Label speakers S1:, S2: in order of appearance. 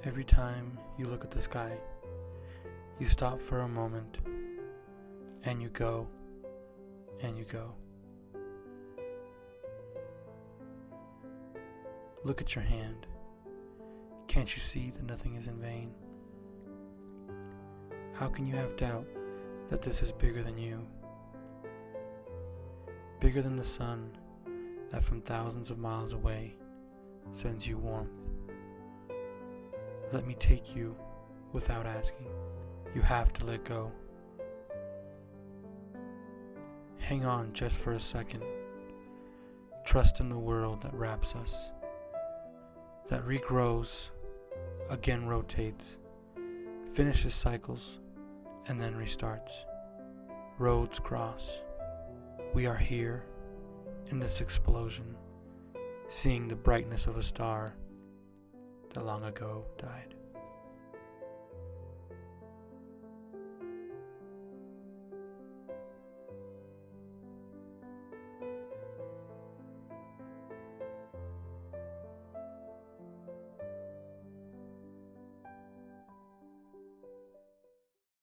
S1: Every time you look at the sky, you stop for a moment, and you go, and you go. Look at your hand. Can't you see that nothing is in vain? How can you have doubt that this is bigger than you? Bigger than the sun that from thousands of miles away sends you warmth. Let me take you without asking. You have to let go. Hang on just for a second. Trust in the world that wraps us, that regrows, again rotates, finishes cycles, and then restarts. Roads cross. We are here in this explosion, seeing the brightness of a star that long ago died.